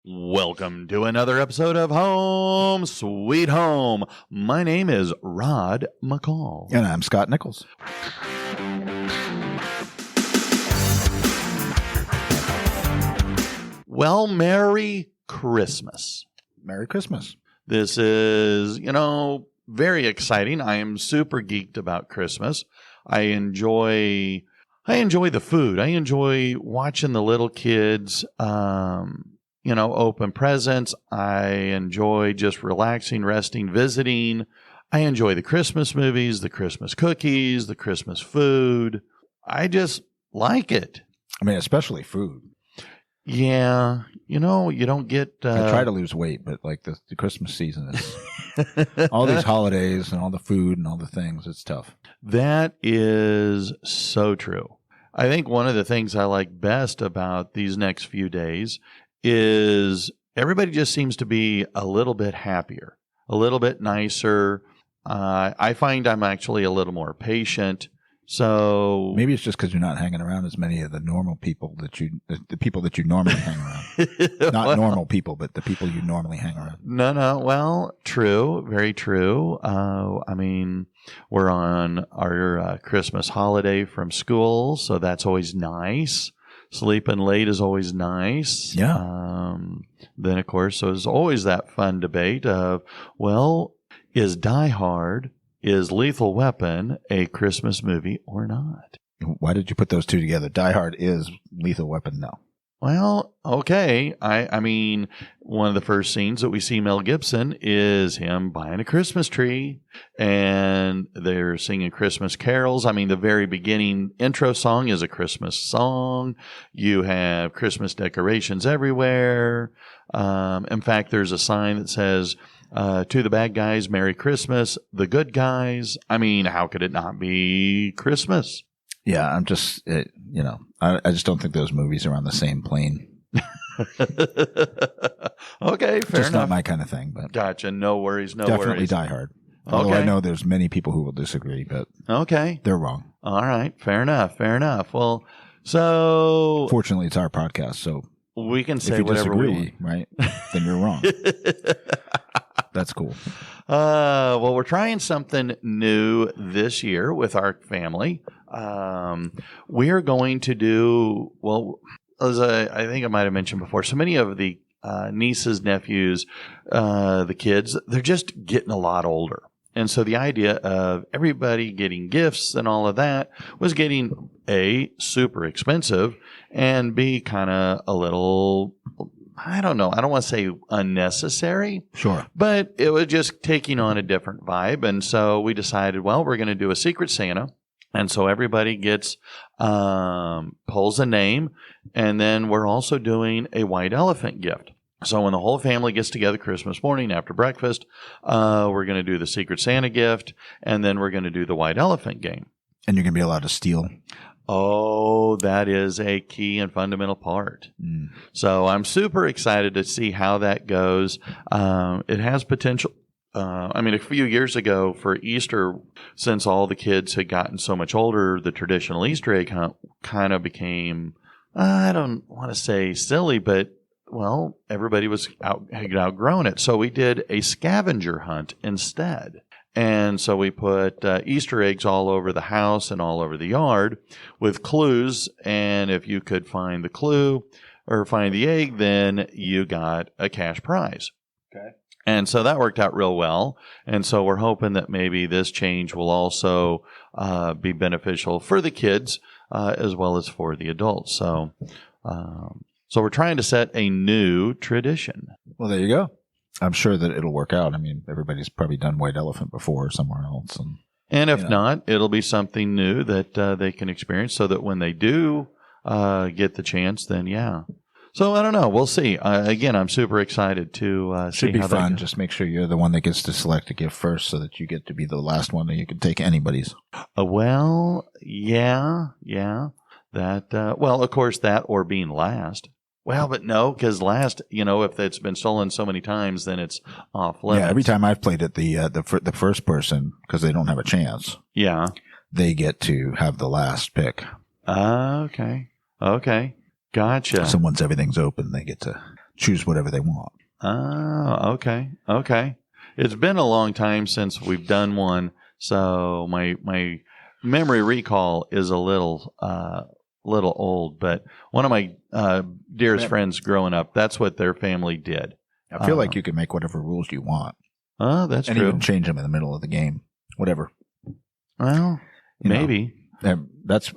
Welcome to another episode of Home Sweet Home. My name is Rod McCall. And I'm Scott Nichols. Well, Merry Christmas. Merry Christmas. This is, very exciting. I am super geeked about Christmas. I enjoy the food. I enjoy watching the little kids open presents. I enjoy just relaxing, resting, visiting. I enjoy the Christmas movies, the Christmas cookies, the Christmas food. I just like it. I mean, especially food. Yeah. You don't get... I try to lose weight, but like the Christmas season is... all these holidays and all the food and all the things, it's tough. That is so true. I think one of the things I like best about these next few days is everybody just seems to be a little bit happier, a little bit nicer. I find I'm actually a little more patient. So maybe it's just because you're not hanging around as many of the normal people the people that you normally hang around. Not normal people, but the people you normally hang around. No. Well, true. Very true. We're on our Christmas holiday from school, so that's always nice. Sleeping late is always nice. Yeah. Then, of course, there's always that fun debate of, is Die Hard, is Lethal Weapon a Christmas movie or not? Why did you put those two together? Die Hard is Lethal Weapon, no. Well, okay. I mean, one of the first scenes that we see Mel Gibson is him buying a Christmas tree, and they're singing Christmas carols. I mean, the very beginning intro song is a Christmas song. You have Christmas decorations everywhere. In fact, there's a sign that says, to the bad guys, Merry Christmas. The good guys. I mean, how could it not be Christmas? Yeah, I'm just, I just don't think those movies are on the same plane. Okay, fair just enough. Not my kind of thing, but gotcha. No worries. Definitely Die Hard. Although I know there's many people who will disagree, but they're wrong. All right, fair enough. Well, so fortunately, it's our podcast, so we can say if you whatever disagree, we want. Right? Then you're wrong. That's cool. Well, we're trying something new this year with our family. We are going to do, as I think I might have mentioned before, so many of the nieces, nephews, the kids, they're just getting a lot older. And so the idea of everybody getting gifts and all of that was getting A, super expensive, and B, kind of a little, I don't know, I don't want to say unnecessary. Sure. But it was just taking on a different vibe. And so we decided, we're going to do a Secret Santa. And so everybody gets, pulls a name. And then we're also doing a white elephant gift. So when the whole family gets together Christmas morning after breakfast, we're going to do the Secret Santa gift. And then we're going to do the white elephant game. And you're going to be allowed to steal. Oh, that is a key and fundamental part. Mm. So I'm super excited to see how that goes. It has potential. A few years ago for Easter, since all the kids had gotten so much older, the traditional Easter egg hunt kind of became, I don't want to say silly, but, everybody had outgrown it. So we did a scavenger hunt instead. And so we put Easter eggs all over the house and all over the yard with clues. And if you could find the clue or find the egg, then you got a cash prize. Okay. And so that worked out real well. And so we're hoping that maybe this change will also be beneficial for the kids as well as for the adults. So we're trying to set a new tradition. Well, there you go. I'm sure that it'll work out. I mean, everybody's probably done White Elephant before somewhere else. And if not, it'll be something new that they can experience so that when they do get the chance, then yeah. So I don't know. We'll see. Again, I'm super excited to see how that Should be fun. goes. Just make sure you're the one that gets to select a gift first so that you get to be the last one and you can take anybody's. Yeah. That, of course, that or being last. Well, but no, because last, if it's been stolen so many times, then it's off limits. Yeah, every time I've played it, the first person, because they don't have a chance, Yeah. they get to have the last pick. Okay. Gotcha. So once everything's open, they get to choose whatever they want. Oh, okay. Okay. It's been a long time since we've done one, so my memory recall is a little old, but one of my dearest friends growing up, that's what their family did. I feel like you can make whatever rules you want. Oh, that's and true. even change them in the middle of the game. Whatever. Well, maybe. That's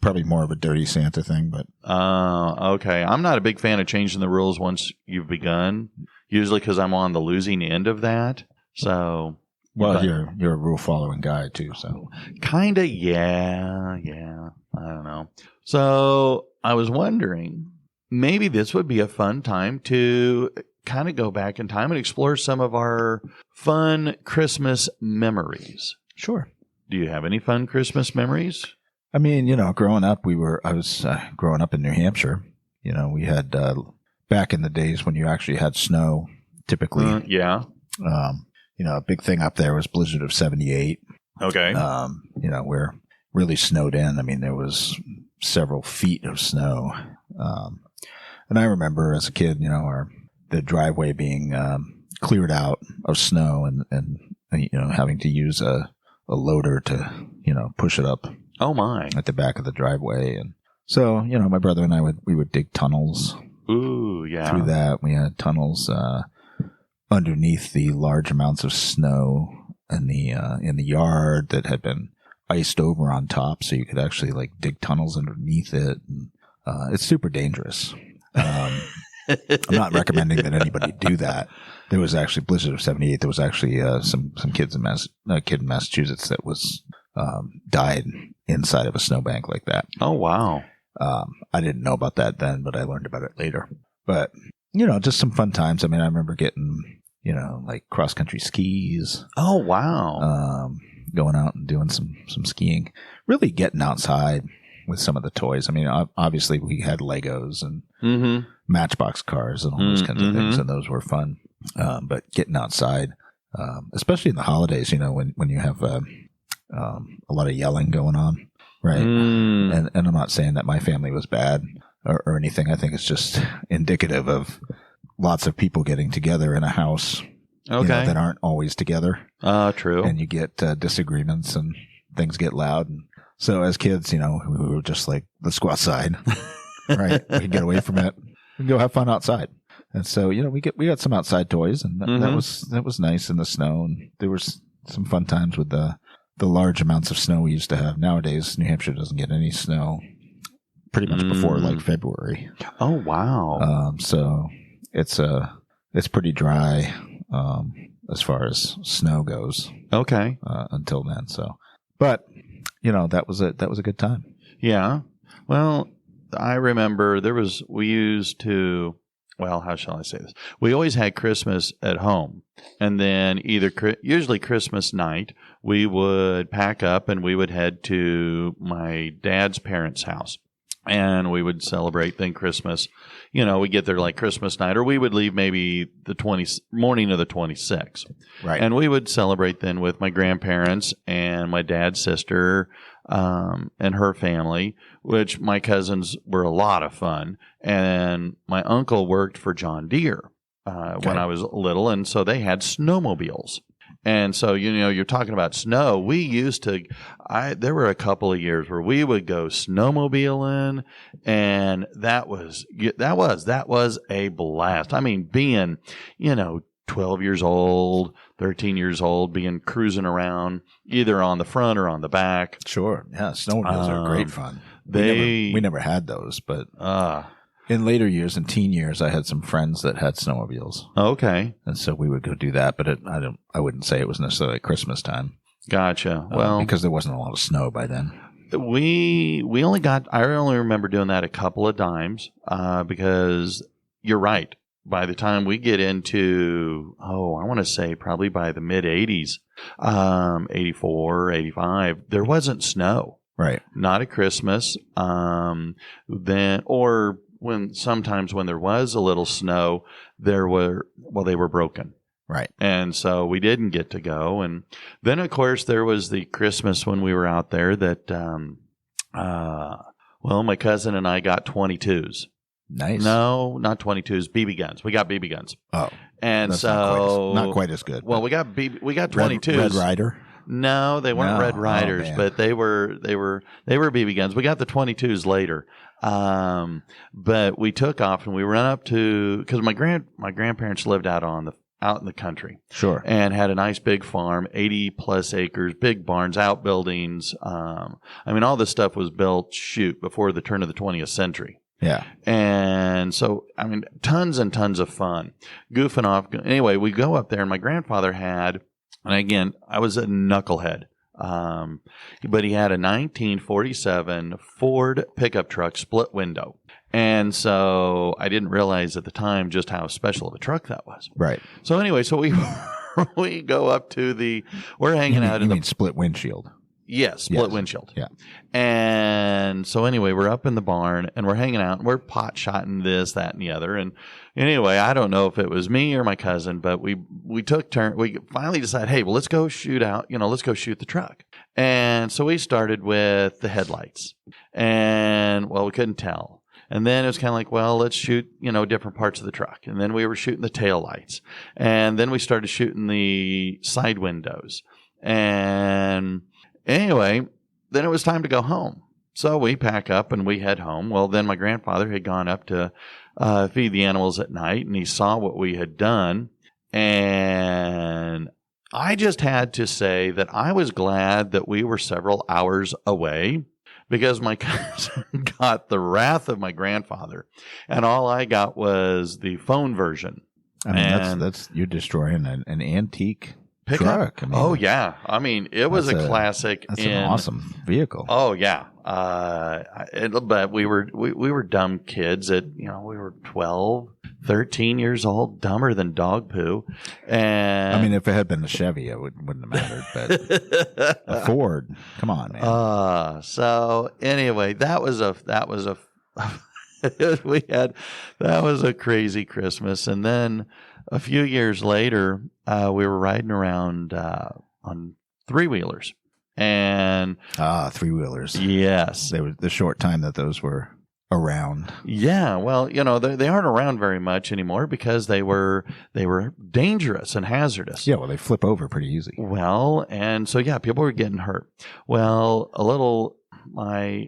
probably more of a dirty Santa thing, but okay. I'm not a big fan of changing the rules once you've begun. Usually because I'm on the losing end of that. So, well, you're a rule following guy too. So, kinda, yeah. I don't know. So I was wondering, maybe this would be a fun time to kind of go back in time and explore some of our fun Christmas memories. Sure. Do you have any fun Christmas memories? I mean, growing up, I was growing up in New Hampshire. We had back in the days when you actually had snow, typically. Yeah. A big thing up there was blizzard of 78. Okay. We're really snowed in. I mean, there was several feet of snow. And I remember as a kid, the driveway being cleared out of snow and having to use a loader to, push it up. Oh my! At the back of the driveway. And so, my brother and I would dig tunnels. Ooh, yeah. Through that, we had tunnels underneath the large amounts of snow in the yard that had been iced over on top, so you could actually dig tunnels underneath it. And, it's super dangerous. I'm not recommending that anybody do that. There was actually blizzard of 78. There was actually some kids in a kid in Massachusetts that was died inside of a snowbank like that. Oh wow! I didn't know about that then, but I learned about it later. But just some fun times. I mean, I remember getting cross country skis. Oh wow! Going out and doing some skiing. Really getting outside with some of the toys. I mean, obviously we had Legos and Matchbox cars and all those kinds of things, and those were fun. But getting outside, especially in the holidays, when you have a lot of yelling going on, right? And I'm not saying that my family was bad or anything. I think it's just indicative of lots of people getting together in a house, that aren't always together. True. And you get disagreements and things get loud. And so as kids, we were just like, let's go outside, right? We can get away from it. We can go have fun outside. And so, we got some outside toys, and that was nice in the snow. And there was some fun times with the large amounts of snow we used to have. Nowadays, New Hampshire doesn't get any snow pretty much before February. Oh wow! So it's pretty dry as far as snow goes. Okay. Until then, so but that was a good time. Yeah. Well, I remember we used to. Well, how shall I say this? We always had Christmas at home. And then usually Christmas night, we would pack up and we would head to my dad's parents' house. And we would celebrate then Christmas. We'd get there like Christmas night, or we would leave maybe the morning of the 26th. Right. And we would celebrate then with my grandparents and my dad's sister and her family, which my cousins were a lot of fun. And my uncle worked for John Deere when I was little, and so they had snowmobiles. And so, you're talking about snow. We used to, there were a couple of years where we would go snowmobiling, and that was a blast. I mean, being, 12 years old, 13 years old, cruising around either on the front or on the back. Sure. Yeah. Snowmobiles are great fun. We never had those, but in later years, in teen years, I had some friends that had snowmobiles. Okay. And so we would go do that, but I wouldn't say it was necessarily Christmas time. Gotcha. Well, because there wasn't a lot of snow by then. I only remember doing that a couple of times, because you're right. By the time we get into, I want to say probably by the mid 80s, 84, 85, there wasn't snow. Right. Not at Christmas. Sometimes when there was a little snow, they were broken. Right. And so we didn't get to go. And then, of course, there was the Christmas when we were out there that, my cousin and I got 22s. Nice. No, not 22s, BB guns. We got BB guns. Oh, And that's so not quite as good. Well, we got 22s. Red Ryder. No, they weren't Red Oh, Riders, man. but they were BB guns. We got the 22s later. But we took off and we ran up to, because my grandparents lived out in the country. Sure. And had a nice big farm, 80 plus acres, big barns, outbuildings. I mean, all this stuff was built, before the turn of the 20th century. Yeah. And so, I mean, tons and tons of fun, goofing off. Anyway, we go up there and my grandfather had, and again, I was a knucklehead. But he had a 1947 Ford pickup truck, split window. And so I didn't realize at the time just how special of a truck that was. Right. So anyway, so we go up to we're hanging out in the split windshield. Yes, split Yes. windshield. Yeah. And so anyway, we're up in the barn and we're hanging out and we're pot shotting this, that, and the other. And anyway, I don't know if it was me or my cousin, but we took turn. We finally decided, hey, well, let's go shoot the truck. And so we started with the headlights, and well, we couldn't tell. And then it was kind of like, well, let's shoot, different parts of the truck. And then we were shooting the tail lights, and then we started shooting the side windows. And anyway, then it was time to go home. So we pack up and we head home. Well, then my grandfather had gone up to feed the animals at night, and he saw what we had done. And I just had to say that I was glad that we were several hours away, because my cousin got the wrath of my grandfather, and all I got was the phone version. I mean, that's you're destroying an antique pickup. truck. I mean, Oh yeah, I mean it was a classic. That's an awesome vehicle. Oh yeah, but we were dumb kids at we were 12, 13 years old, dumber than dog poo. And I mean, if it had been a Chevy, it wouldn't have mattered. But a Ford, come on, man. So anyway, that was a that was a crazy Christmas. And then a few years later, we were riding around on three-wheelers. And three-wheelers. Yes. They were the short time that those were around. Yeah, well, they aren't around very much anymore because they were dangerous and hazardous. Yeah, well, they flip over pretty easy. Well, and so yeah, people were getting hurt. Well, my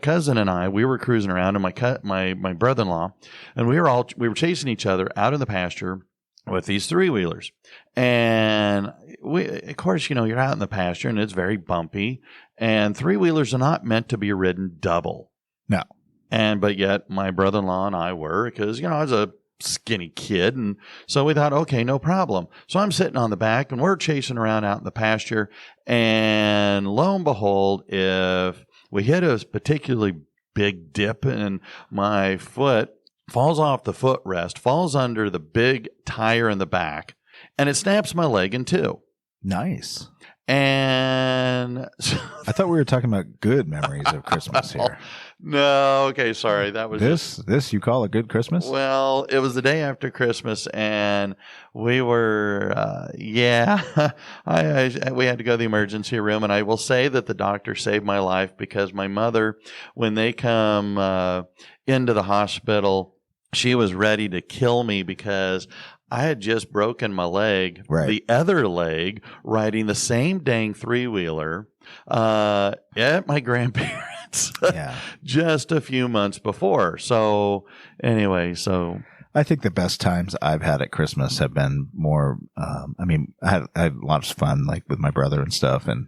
cousin and I, we were cruising around, and my brother-in-law, and we were chasing each other out in the pasture with these three-wheelers. And of course, you're out in the pasture and it's very bumpy, and three-wheelers are not meant to be ridden double. No. But yet my brother-in-law and I were, because, I was a skinny kid. And so we thought, okay, no problem. So I'm sitting on the back and we're chasing around out in the pasture. And lo and behold, if we hit a particularly big dip and my foot falls off the footrest, falls under the big tire in the back, and it snaps my leg in two. Nice. And I thought we were talking about good memories of Christmas here. No, okay, sorry. That was this you call a good Christmas? Well, it was the day after Christmas, and we were, we had to go to the emergency room, and I will say that the doctor saved my life, because my mother, when they come into the hospital, she was ready to kill me because I had just broken my leg, right. The other leg, riding the same dang three-wheeler at my grandparents' yeah. just a few months before. So anyway, I think the best times I've had at Christmas have been more, I had lots of fun, like with my brother and stuff, and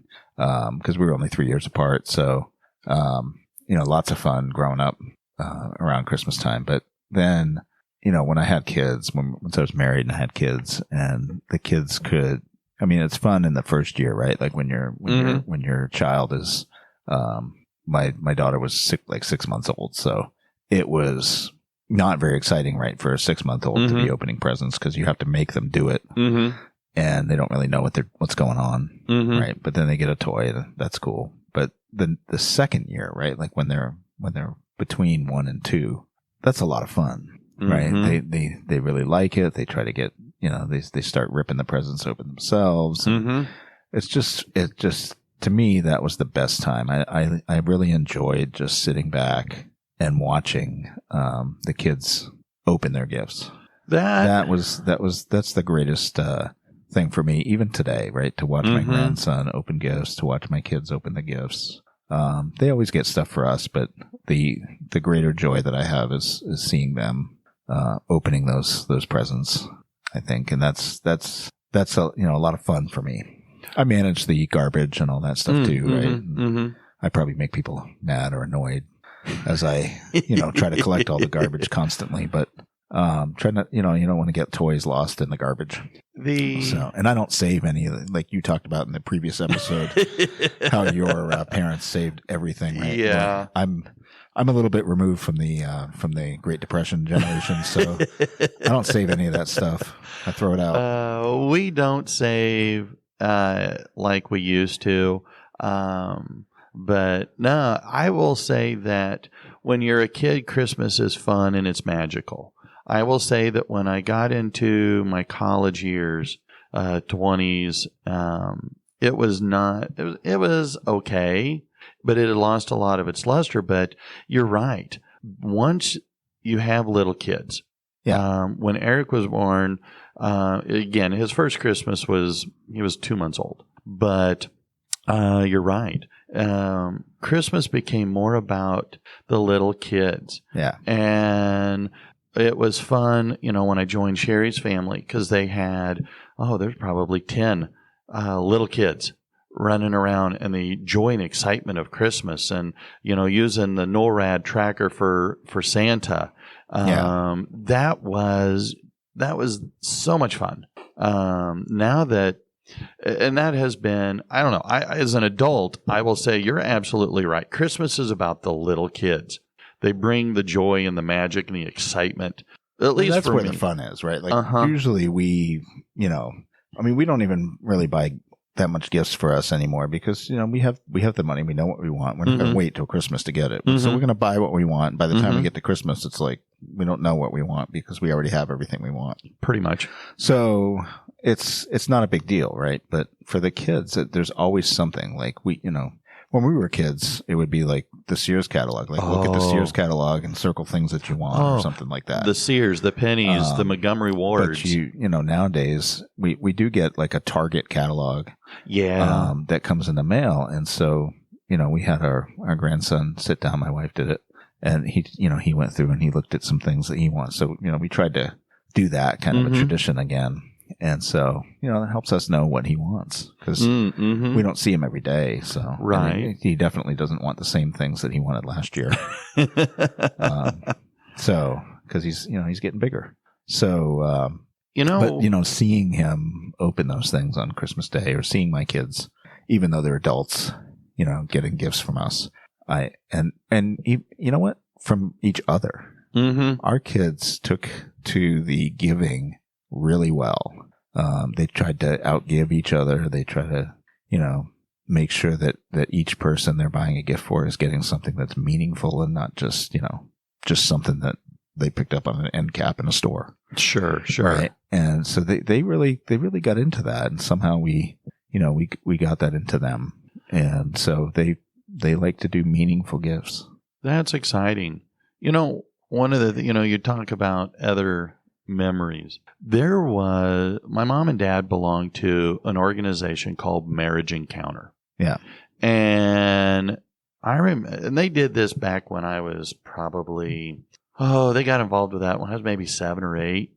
because we were only 3 years apart. So, lots of fun growing up around Christmas time. But then, when I had kids, once I was married and I had kids, and the kids it's fun in the first year, right? Like when your child is, my daughter was 6 months old. So it was not very exciting, right? For a 6-month-old to be opening presents, because you have to make them do it. Mm-hmm. And they don't really know what's going on. Mm-hmm. Right. But then they get a toy. That's cool. But the second year, right? Like when they're between 1 and 2, that's a lot of fun. Right. Mm-hmm. They really like it. They try to get, they start ripping the presents open themselves. Mm-hmm. It just, to me, that was the best time. I really enjoyed just sitting back and watching the kids open their gifts. That's the greatest thing for me, even today, right? To watch my grandson open gifts, to watch my kids open the gifts. They always get stuff for us, but the greater joy that I have is seeing them opening those presents, I think, and that's a lot of fun for me. I manage the garbage and all that stuff too, right? I probably make people mad or annoyed as I try to collect all the garbage constantly, but try not, you don't want to get toys lost in the garbage. And I don't save any, like you talked about in the previous episode, how your parents saved everything. Right? Yeah, I'm a little bit removed from the Great Depression generation, so I don't save any of that stuff. I throw it out. We don't save like we used to. But no, I will say that when you're a kid, Christmas is fun and it's magical. I will say that when I got into my college years, 20s, it was okay, but it had lost a lot of its luster. But you're right. Once you have little kids, when Eric was born, again, his first Christmas he was 2 months old, but you're right. Christmas became more about the little kids. Yeah. And it was fun, when I joined Sherry's family, because they had, there's probably 10 little kids running around, and the joy and excitement of Christmas, and, using the NORAD tracker for Santa. That was so much fun. Now that, and that has been, I don't know, as an adult, I will say you're absolutely right. Christmas is about the little kids. They bring the joy and the magic and the excitement. At least that's for where me. The fun is, right? Like usually we don't even really buy that much gifts for us anymore because, we have the money. We know what we want. We're not going to wait till Christmas to get it. So we're going to buy what we want. By the time we get to Christmas, it's like we don't know what we want because we already have everything we want. Pretty much. So it's not a big deal, right? But for the kids, there's always something. Like when we were kids, it would be like the Sears catalog. Like look at the Sears catalog and circle things that you want or something like that. The Sears, the Pennies, the Montgomery Wards. But nowadays we do get like a Target catalog. Yeah. That comes in the mail. And so, we had our grandson sit down. My wife did it. And he went through and he looked at some things that he wants. So, we tried to do that kind of a tradition again. And so, that helps us know what he wants because we don't see him every day. So right. He definitely doesn't want the same things that he wanted last year. So, cause he's getting bigger. So, but seeing him open those things on Christmas Day or seeing my kids, even though they're adults, getting gifts from us, from each other, our kids took to the giving really well. They tried to outgive each other. They try to, make sure that each person they're buying a gift for is getting something that's meaningful and not just something that they picked up on an end cap in a store. Sure. Right? And so they really got into that, and somehow we got that into them, and so they like to do meaningful gifts. That's exciting. One of the you talk about other memories. My mom and dad belonged to an organization called Marriage Encounter. Yeah. And and they did this back when I was probably, they got involved with that when I was maybe 7 or 8,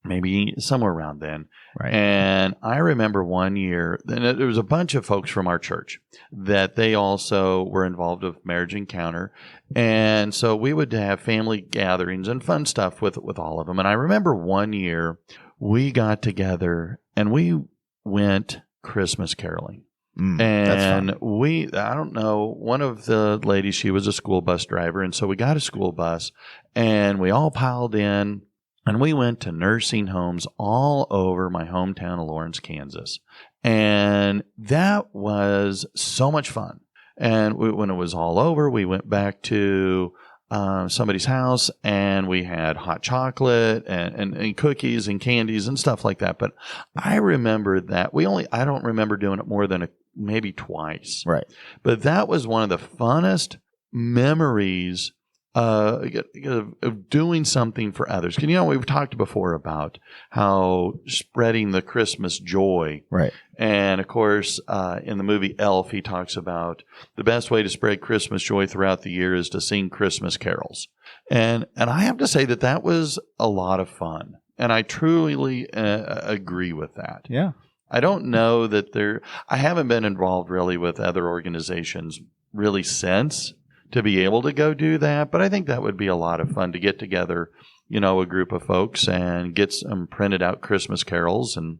maybe somewhere around then. Right. And I remember one year, and there was a bunch of folks from our church that they also were involved with Marriage Encounter. And so we would have family gatherings and fun stuff with all of them. And I remember one year we got together and we went Christmas caroling. And I don't know, one of the ladies, she was a school bus driver. And so we got a school bus and we all piled in. And we went to nursing homes all over my hometown of Lawrence, Kansas. And that was so much fun. And when it was all over, we went back to somebody's house and we had hot chocolate and cookies and candies and stuff like that. But I remember that I don't remember doing it more than maybe twice. Right. But that was one of the funnest memories of doing something for others. You know, we've talked before about how spreading the Christmas joy. Right. And of course, in the movie Elf, he talks about the best way to spread Christmas joy throughout the year is to sing Christmas carols. And I have to say that was a lot of fun. And I truly agree with that. Yeah. I don't know that I haven't been involved really with other organizations really since to be able to go do that. But I think that would be a lot of fun to get together, you know, a group of folks and get some printed out Christmas carols and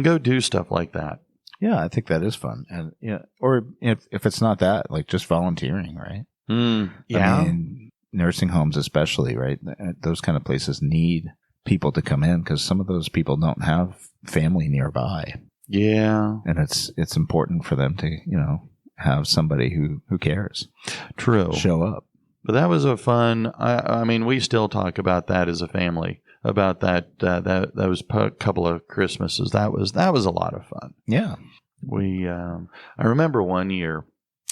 go do stuff like that. Yeah, I think that is fun. And yeah, or if it's not that, like just volunteering, right? Yeah. I mean, nursing homes especially, right? Those kind of places need people to come in because some of those people don't have family nearby. Yeah. And it's important for them to, you know, have somebody who cares. True. Show up. But that was a fun. I mean, we still talk about that as a family. About those couple of Christmases. That was a lot of fun. Yeah. I remember one year,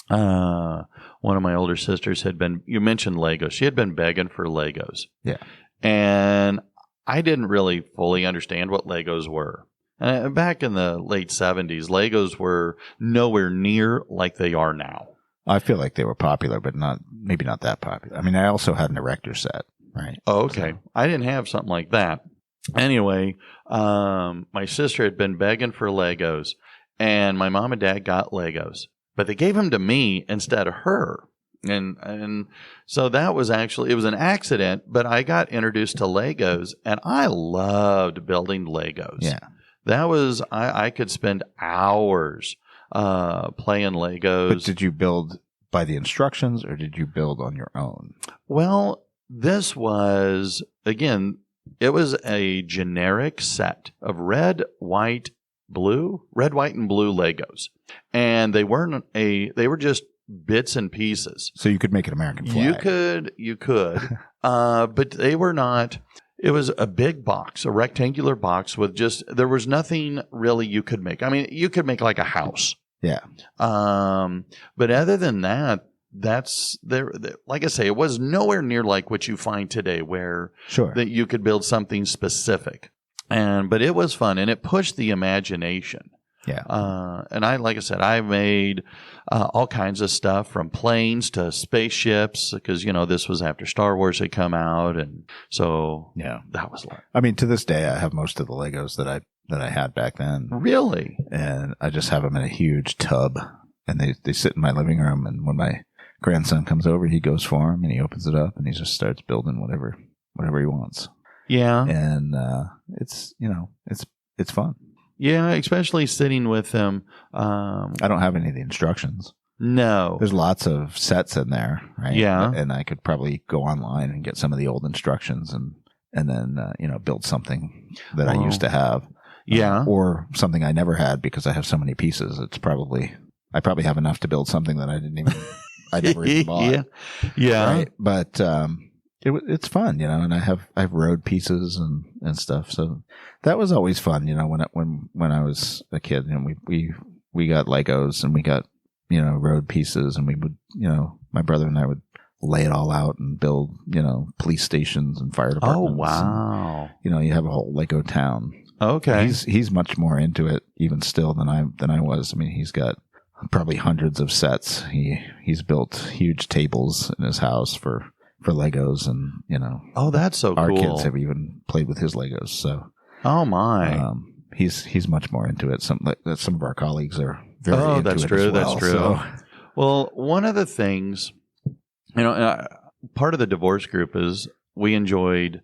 one of my older sisters you mentioned Legos. She had been begging for Legos. Yeah. And I didn't really fully understand what Legos were. Back in the late 70s, Legos were nowhere near like they are now. I feel like they were popular, but maybe not that popular. I mean, I also had an Erector set, right? Oh, okay. So. I didn't have something like that. Anyway, my sister had been begging for Legos, and my mom and dad got Legos, but they gave them to me instead of her. And so that was it was an accident, but I got introduced to Legos, and I loved building Legos. Yeah. That was, I could spend hours playing Legos. But did you build by the instructions or did you build on your own? Well, this was, again, it was a generic set of red, white, and blue Legos. And they were just bits and pieces. So you could make an American flag. You could. But they were not. It was a big box, a rectangular box with there was nothing really you could make. I mean, you could make like a house. Yeah. But other than that, like I say, it was nowhere near like what you find today where that you could build something specific. But it was fun and it pushed the imagination. Yeah. And like I said, I made all kinds of stuff from planes to spaceships because, you know, this was after Star Wars had come out. And so that was like. I mean, to this day, I have most of the Legos that I had back then. Really? And I just have them in a huge tub and they sit in my living room. And when my grandson comes over, he goes for them and he opens it up and he just starts building whatever he wants. Yeah. And it's fun. Yeah, especially sitting with them. I don't have any of the instructions. No. There's lots of sets in there, right? Yeah. And I could probably go online and get some of the old instructions and then, build something that I used to have. Yeah. Or something I never had because I have so many pieces. I probably have enough to build something that I never even bought. Yeah. Right? But, it's fun, and I have road pieces and stuff. So that was always fun, when I was a kid, and we got Legos and we got, road pieces, and we would, my brother and I would lay it all out and build, police stations and fire departments. Oh, wow. And, you have a whole Lego town. Okay. He's much more into it even still than I was. I mean, he's got probably hundreds of sets. He's built huge tables in his house for Legos and, Oh, that's so our cool. kids have even played with his Legos. So, oh my, he's much more into it. Some of our colleagues are very into that's it true. as well, that's true. So. Well, one of the things, part of the divorce group is we enjoyed,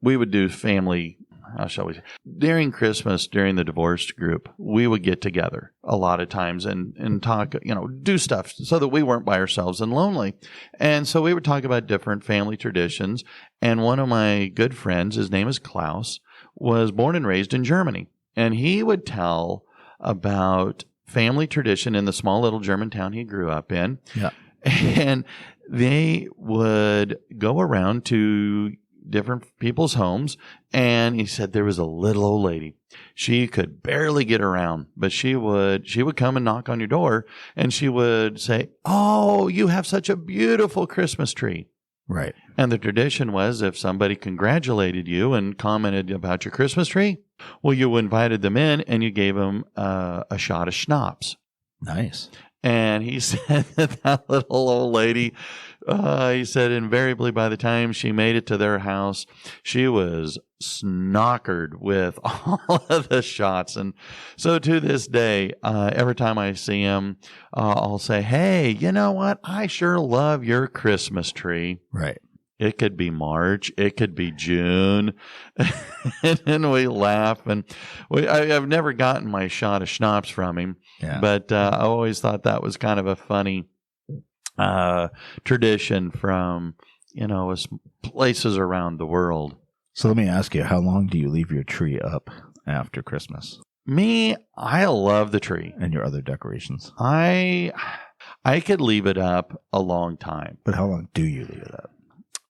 we would do family, how shall we say, during Christmas, during the divorce group, we would get together a lot of times and talk, do stuff so that we weren't by ourselves and lonely. And so we would talk about different family traditions. And one of my good friends, his name is Klaus, was born and raised in Germany. And he would tell about family tradition in the small little German town he grew up in. Yeah. And they would go around to different people's homes. And he said there was a little old lady. She could barely get around, but she would come and knock on your door, and she would say, "Oh, you have such a beautiful Christmas tree." Right. And the tradition was, if somebody congratulated you and commented about your Christmas tree, well, you invited them in and you gave them a shot of schnapps. Nice. And he said that little old lady, he said invariably by the time she made it to their house, she was snockered with all of the shots. And so to this day, every time I see him, I'll say, "Hey, you know what? I sure love your Christmas tree." Right. It could be March. It could be June. And then we laugh. And I've never gotten my shot of schnapps from him. Yeah. But I always thought that was kind of a funny tradition from, places around the world. So let me ask you, how long do you leave your tree up after Christmas Me, I love the tree. and your other decorations? I could leave it up a long time. But how long do you leave it up?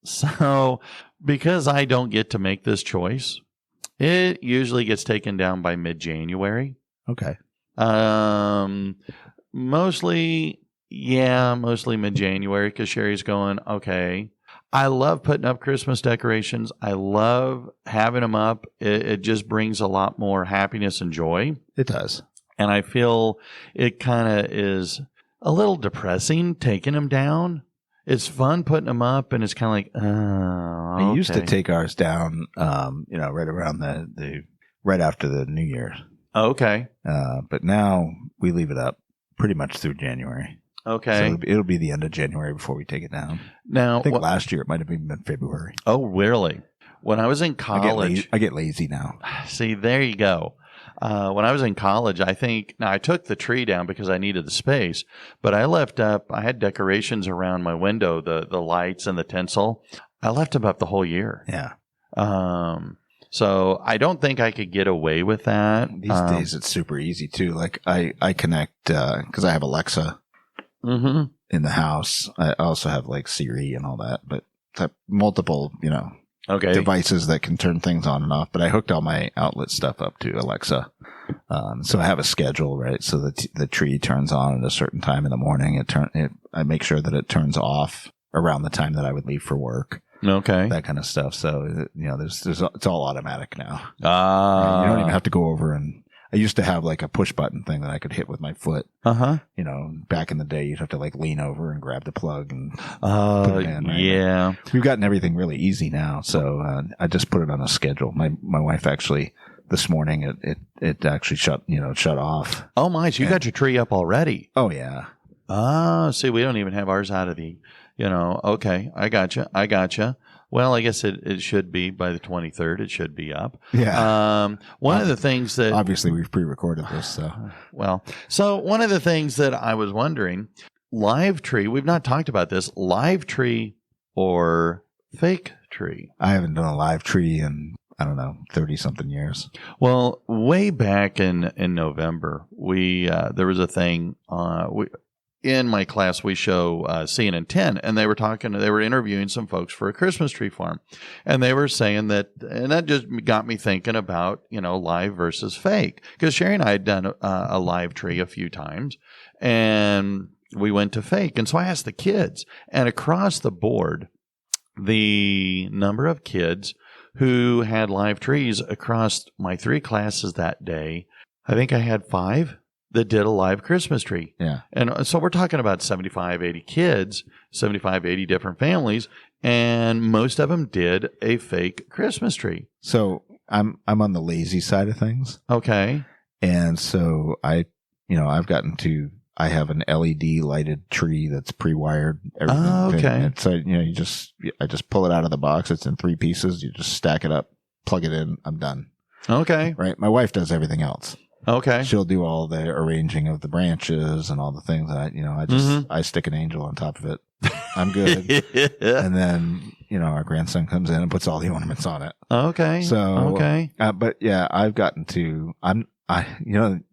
So, because I don't get to make this choice, it usually gets taken down by mid-January. Okay. Mostly mid-January, because Sherry's going, okay, I love putting up Christmas decorations. I love having them up. It just brings a lot more happiness and joy. It does. And I feel it kind of is a little depressing taking them down. It's fun putting them up, and it's kind of like, oh, I used to okay. take ours down, right around right after the New Year. Okay. But now we leave it up pretty much through January. Okay. So it'll be the end of January before we take it down. Now, I think last year it might have even been February. oh, really? When I was in college, I get lazy now. see, there you go. When I was in college, I took the tree down because I needed the space, but I had decorations around my window, the lights and the tinsel. I left them up the whole year. Yeah. So I don't think I could get away with that. These days it's super easy too. Like I connect, because I have Alexa Mm-hmm. in the house. I also have like Siri and all that, but I have multiple, Okay. devices that can turn things on and off. But I hooked all my outlet stuff up to Alexa. So I have a schedule, right? So the tree turns on at a certain time in the morning. I make sure that it turns off around the time that I would leave for work. Okay. That kind of stuff. So, it's all automatic now. Right? You don't even have to go over and I used to have like a push button thing that I could hit with my foot. Uh-huh. Back in the day, you'd have to like lean over and grab the plug and put it in. Right? Yeah. We've gotten everything really easy now. So, I just put it on a schedule. My wife actually, this morning, it actually shut off. Oh my, so you got your tree up already. Oh yeah. See, we don't even have ours out of the, okay, I gotcha. Well, I guess it should be by the 23rd. It should be up. Yeah. One of the things that Obviously we've pre-recorded this, so. So one of the things that I was wondering, live tree, we've not talked about this, live tree or fake tree? I haven't done a live tree in, 30 something years. Well, way back in November, there was a thing, in my class, we show Seeing in 10, and they were interviewing some folks for a Christmas tree farm. And they were saying that, and that just got me thinking about, live versus fake. Because Sherry and I had done a live tree a few times, and we went to fake. And so I asked the kids, and across the board, the number of kids who had live trees across my 3 classes that day, I think I had 5 that did a live Christmas tree. Yeah. And so we're talking about 75, 80 kids, 75, 80 different families, and most of them did a fake Christmas tree. So I'm on the lazy side of things. Okay. And so I have an LED lighted tree that's pre-wired. Oh, okay. So, I just pull it out of the box. It's in 3 pieces. You just stack it up, plug it in. I'm done. Okay. Right. My wife does everything else. Okay. She'll do all the arranging of the branches and all the things that I stick an angel on top of it. I'm good. And then, our grandson comes in and puts all the ornaments on it. Okay. So, okay. But yeah, I've gotten to,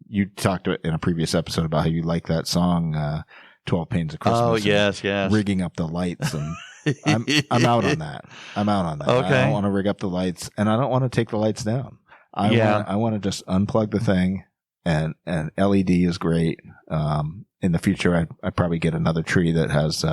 you talked in a previous episode about how you like that song, 12 Panes of Christmas. Oh, yes. Rigging up the lights and I'm out on that. I'm out on that. Okay. I don't want to rig up the lights, and I don't want to take the lights down. I want to just unplug the thing, and LED is great. In the future, I probably get another tree that has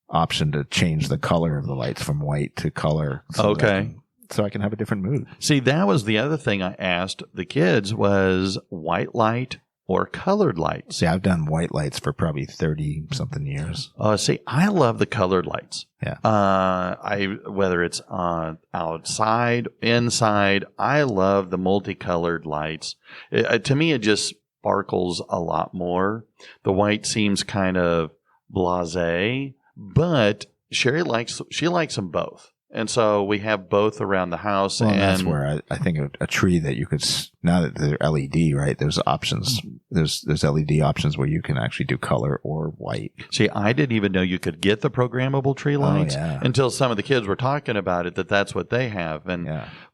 option to change the color of the lights from white to color. So I can have a different mood. See, that was the other thing I asked the kids was white light or colored lights. See, I've done white lights for probably 30-something years. See, I love the colored lights. Yeah. Whether it's outside, inside, I love the multicolored lights. To me, it just sparkles a lot more. The white seems kind of blasé, but Sherry likes them both. And so we have both around the house. Well, and that's where I think a tree that you could, now that they're LED, right? There's options. There's LED options where you can actually do color or white. See, I didn't even know you could get the programmable tree lights until some of the kids were talking about it, that's what they have.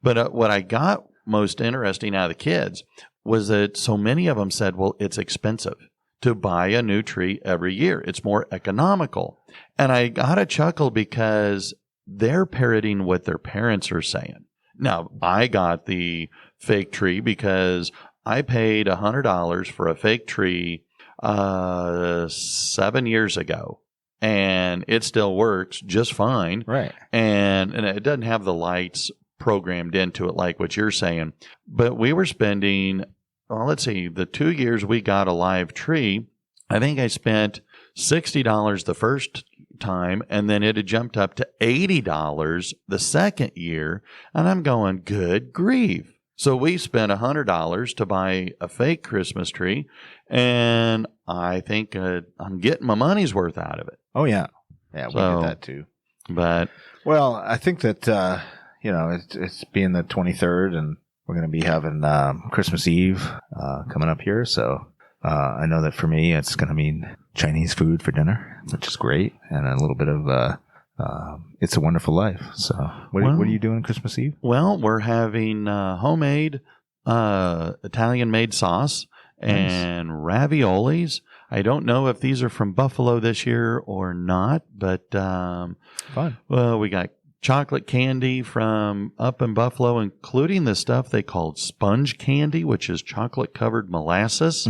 But what I got most interesting out of the kids was that so many of them said, well, it's expensive to buy a new tree every year. It's more economical. And I got a chuckle because they're parroting what their parents are saying. Now, I got the fake tree because I paid $100 for a fake tree 7 years ago, and it still works just fine. Right. And it doesn't have the lights programmed into it like what you're saying. But we were spending, let's see, the 2 years we got a live tree, I think I spent $60 the first time, and then it had jumped up to $80 the second year, and I'm going, good grief. So we spent $100 to buy a fake Christmas tree, and I think I'm getting my money's worth out of it. Oh, yeah. Yeah, we did that too. But well, I think that, it's being the 23rd, and we're going to be having Christmas Eve coming up here, so I know that for me, it's going to mean Chinese food for dinner, which is great, and a little bit of It's a Wonderful Life. So, what are you doing Christmas Eve? Well, we're having homemade Italian-made sauce and raviolis. I don't know if these are from Buffalo this year or not, but fun. Well, we got chocolate candy from up in Buffalo, including the stuff they called sponge candy, which is chocolate-covered molasses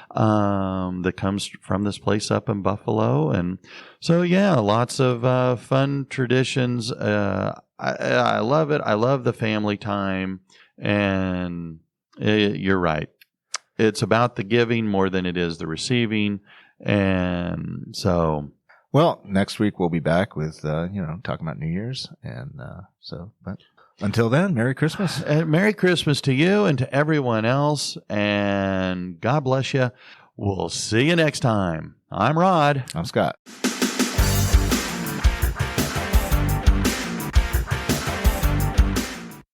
that comes from this place up in Buffalo. And so, yeah, lots of fun traditions. I love it. I love the family time. And you're right. It's about the giving more than it is the receiving. And so... Well, next week we'll be back with, talking about New Year's. And but until then, Merry Christmas. Merry Christmas to you and to everyone else. And God bless you. We'll see you next time. I'm Rod. I'm Scott.